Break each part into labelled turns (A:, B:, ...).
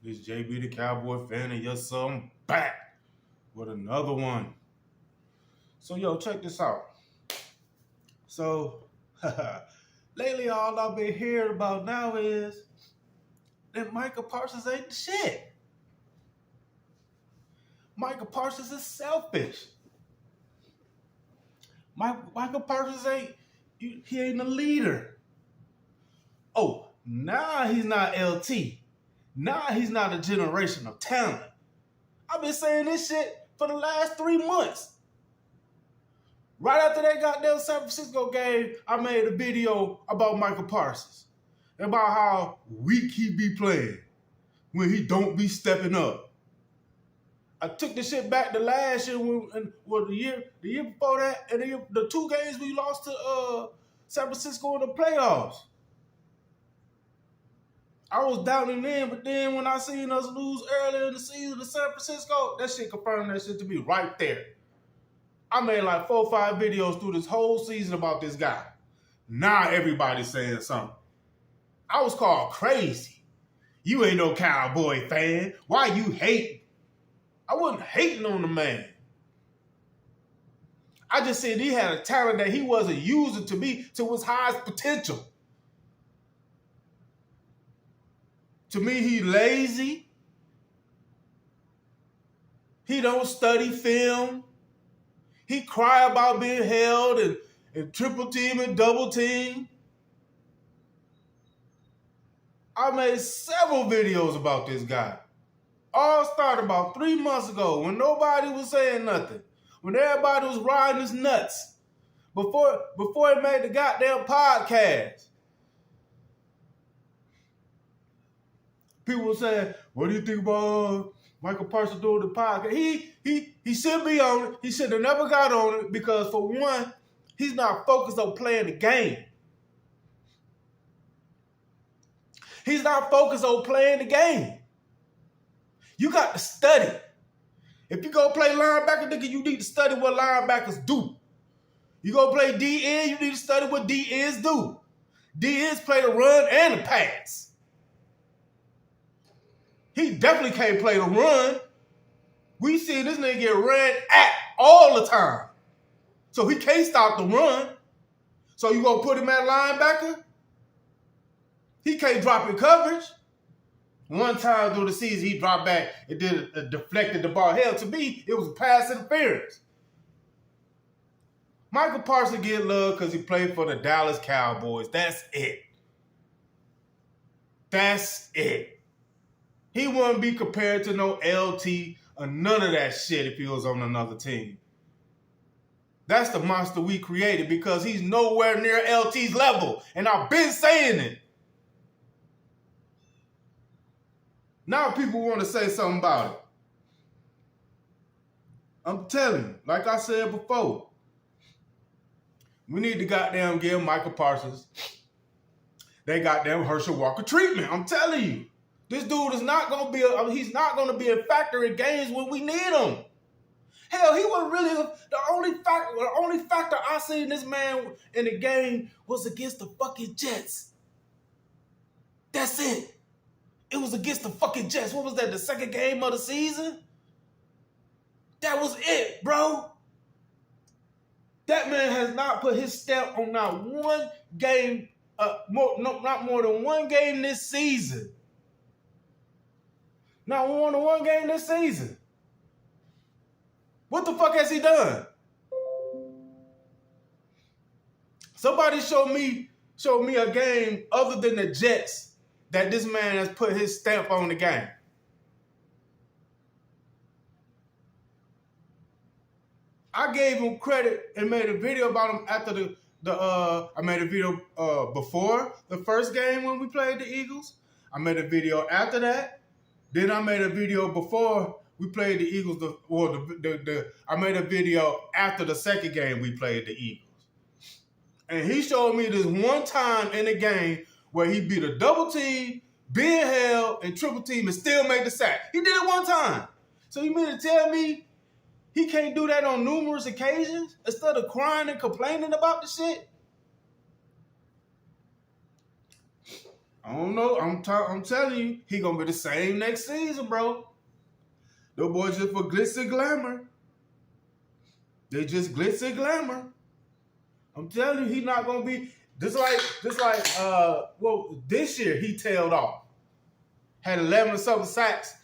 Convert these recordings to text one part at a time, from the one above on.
A: It's JB the Cowboy fan, and yes, sir, I'm back with another one. So, yo, check this out. So, lately, all I've been hearing about now is that Micah Parsons ain't the shit. Micah Parsons is selfish. Micah Parsons he ain't a leader. Oh, now he's not LT. Now he's not a generation of talent. I've been saying this shit for the last 3 months. Right after that goddamn San Francisco game, I made a video about Micah Parsons. About how weak he be playing when he don't be stepping up. I took the shit back to last year, the year before that, and the 2 games we lost to San Francisco in the playoffs. I was doubting them, but then when I seen us lose earlier in the season to San Francisco, that shit confirmed that shit to me right there. I made like 4 or 5 videos through this whole season about this guy. Now everybody's saying something. I was called crazy. You ain't no Cowboy fan. Why you hating? I wasn't hating on the man. I just said he had a talent that he wasn't using to his highest potential. To me, he lazy. He don't study film. He cry about being held and triple team and double team. I made several videos about this guy. All started about 3 months ago when nobody was saying nothing. When everybody was riding his nuts. Before he made the goddamn podcast. People were saying, what do you think about Micah Parsons doing the podcast? He should be on it. He should have never got on it because, for one, he's not focused on playing the game. He's not focused on playing the game. You got to study. If you go play linebacker, nigga, you need to study what linebackers do. You go play DN, you need to study what DNs do. DNs play the run and the pass. He definitely can't play the run. We see this nigga get ran at all the time. So he can't stop the run. So you gonna put him at linebacker? He can't drop in coverage. One time through the season, he dropped back and deflected the ball. Hell, to me, it was pass interference. Micah Parsons get love because he played for the Dallas Cowboys. That's it. That's it. He wouldn't be compared to no LT or none of that shit if he was on another team. That's the monster we created because he's nowhere near LT's level. And I've been saying it. Now people want to say something about it. I'm telling you, like I said before, we need to goddamn give Micah Parsons they goddamn Herschal Walker treatment. I'm telling you. This dude is not going to be he's not going to be a factor in games when we need him. Hell, he was really the only factor I seen this man in the game was against the fucking Jets. That's it. It was against the fucking Jets. What was that, the second game of the season? That was it, bro. That man has not put his stamp on not one game, not more than one game this season. Not more than one game this season. What the fuck has he done? Somebody show me a game other than the Jets that this man has put his stamp on the game. I gave him credit and made a video about him after I made a video before the first game when we played the Eagles. I made a video after that. Then I made a video before we played the Eagles. I made a video after the second game we played the Eagles. And he showed me this one time in the game where he beat a double team, being held, and triple team and still make the sack. He did it one time. So you mean to tell me he can't do that on numerous occasions instead of crying and complaining about the shit? I don't know. I'm telling you, he gonna be the same next season, bro. The boys just for glitz and glamour. They just glitz and glamour. I'm telling you, he not gonna be just like this year he tailed off. Had 11 or something sacks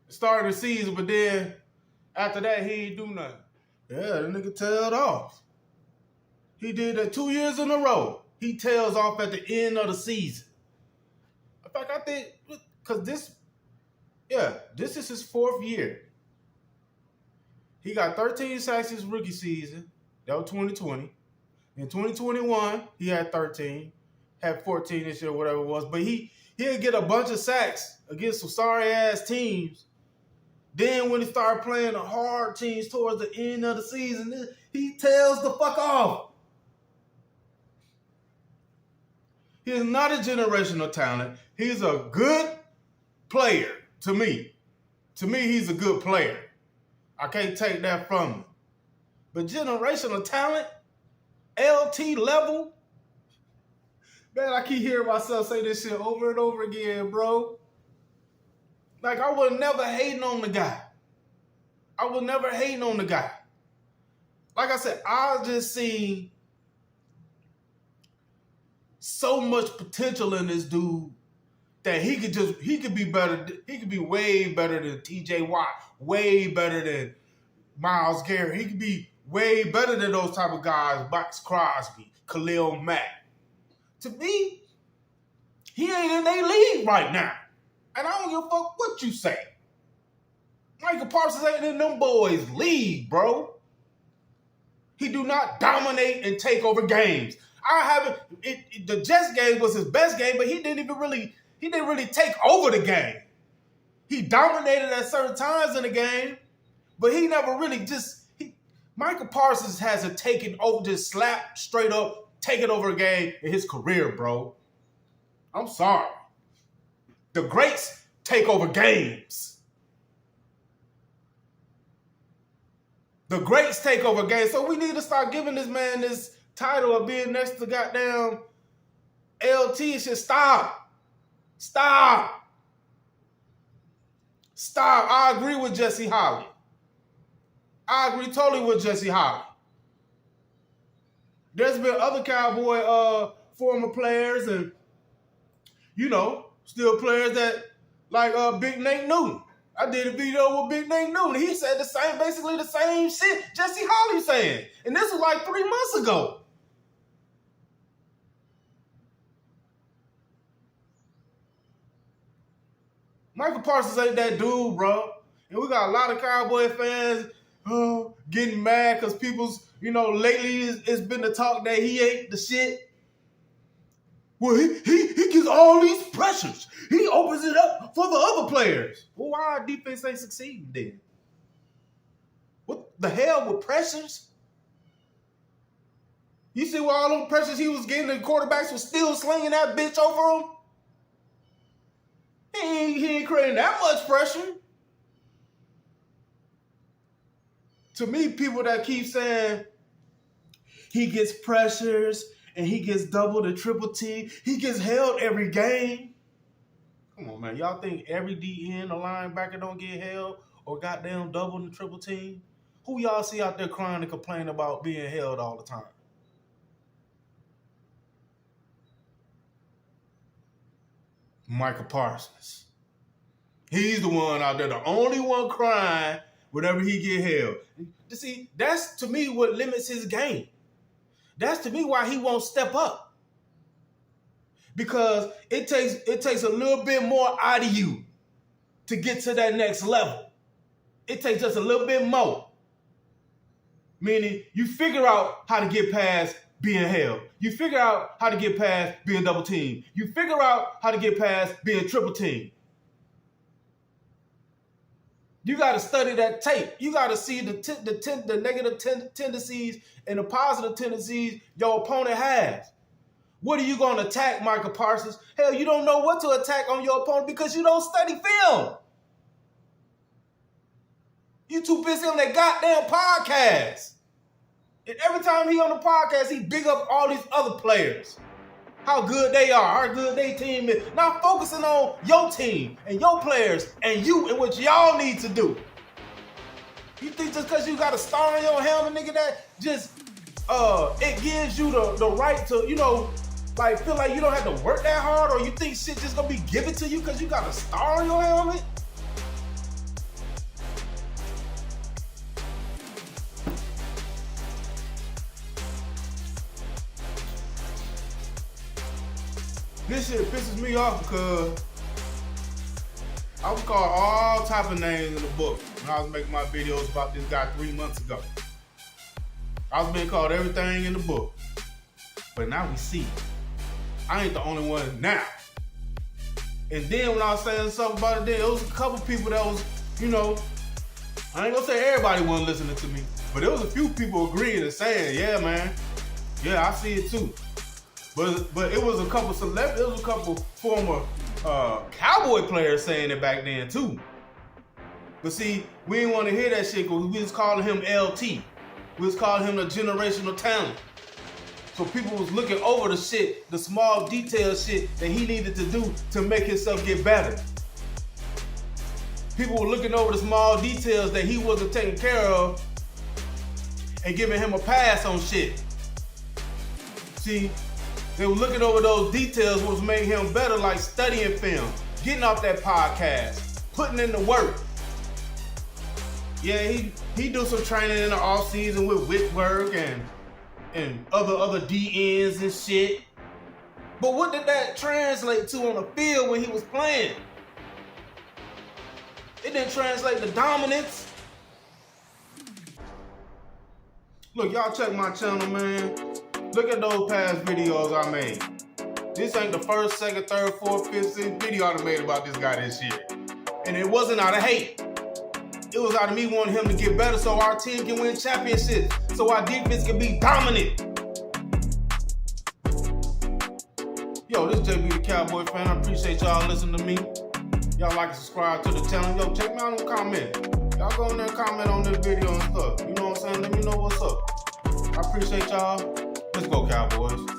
A: starting the season, but then after that he ain't do nothing. Yeah, the nigga tailed off. He did that 2 years in a row. He tails off at the end of the season. In fact, I think because this is his 4th year. He got 13 sacks his rookie season. That was 2020. In 2021, he had 13. Had 14 this year, whatever it was. But he'll get a bunch of sacks against some sorry-ass teams. Then when he started playing the hard teams towards the end of the season, he tails the fuck off. He is not a generational talent. He's a good player to me. To me, he's a good player. I can't take that from him. But generational talent, LT level, man, I keep hearing myself say this shit over and over again, bro. Like, I was never hating on the guy. Like I said, I just seen so much potential in this dude that he could be better. He could be way better than TJ Watt, way better than Myles Garrett. He could be way better than those type of guys, Max Crosby, Khalil Mack. To me, he ain't in their league right now. And I don't give a fuck what you say. Micah Parsons ain't in them boys' league, bro. He do not dominate and take over games. The Jets game was his best game, but he didn't really take over the game. He dominated at certain times in the game, but he never really Micah Parsons hasn't taken over, just slap straight up, taken over a game in his career, bro. I'm sorry. The greats take over games. The greats take over games. So we need to start giving this man this title of being next to goddamn LT. It should stop. Stop. I agree with Jesse Holley. I agree totally with Jesse Holley. There's been other Cowboy former players and, still players that like Big Nate Newton. I did a video with Big Nate Newton. He said basically the same shit Jesse Holley saying. And this was like 3 months ago. Micah Parsons ain't that dude, bro. And we got a lot of Cowboy fans getting mad because people's, lately it's been the talk that he ain't the shit. Well, he gets all these pressures. He opens it up for the other players. Well, why our defense ain't succeeding then? What the hell with pressures? You see what all those pressures he was getting, the quarterbacks was still slinging that bitch over him? He ain't creating that much pressure. To me, people that keep saying he gets pressures and he gets double to triple T, he gets held every game. Come on, man. Y'all think every DN or linebacker don't get held or goddamn double and triple team? Who y'all see out there crying and complaining about being held all the time? Micah Parsons. He's the one out there, the only one crying whenever he get held. You see, that's to me what limits his game. That's to me why he won't step up. Because it takes a little bit more out of you to get to that next level. It takes just a little bit more. Meaning you figure out how to get past being held. You figure out how to get past being double teamed. You figure out how to get past being triple teamed. You got to study that tape. You got to see the negative tendencies and the positive tendencies your opponent has. What are you going to attack, Micah Parsons? Hell, you don't know what to attack on your opponent because you don't study film. You too busy on that goddamn podcast. And every time he on the podcast, he big up all these other players. how good they are, how good their team is. Not focusing on your team and your players and you and what y'all need to do. You think just because you got a star on your helmet, nigga, that just it gives you the right to, you know, like feel like you don't have to work that hard, or you think shit just gonna be given to you because you got a star on your helmet? This shit pisses me off because I was called all type of names in the book when I was making my videos about this guy 3 months ago. I was being called everything in the book. But now we see I ain't the only one now. And then when I was saying stuff about it, there was a couple people that was, you know, I ain't gonna say everybody wasn't listening to me, but there was a few people agreeing and saying, yeah, man, yeah, I see it too. But it was a couple celebrities, it was a couple former Cowboy players saying it back then too. But see, we didn't want to hear that shit because we was calling him LT. We was calling him the generational talent. So people was looking over the shit, the small detail shit that he needed to do to make himself get better. People were looking over the small details that he wasn't taking care of and giving him a pass on shit. See, they were looking over those details which made him better, like studying film, getting off that podcast, putting in the work. Yeah, he do some training in the off season with Whitwork and other DNs and shit. But what did that translate to on the field when he was playing? It didn't translate to dominance. Look, y'all check my channel, man. Look at those past videos I made. This ain't the first, second, third, fourth, fifth, sixth video I made about this guy this year. And it wasn't out of hate. It was out of me wanting him to get better so our team can win championships, so our defense can be dominant. Yo, this JB the Cowboy fan. I appreciate y'all listening to me. Y'all like and subscribe to the channel. Yo, check me out in the comment. Y'all go in there and comment on this video and stuff. You know what I'm saying? Let me know what's up. I appreciate y'all. Let's go, Cowboys.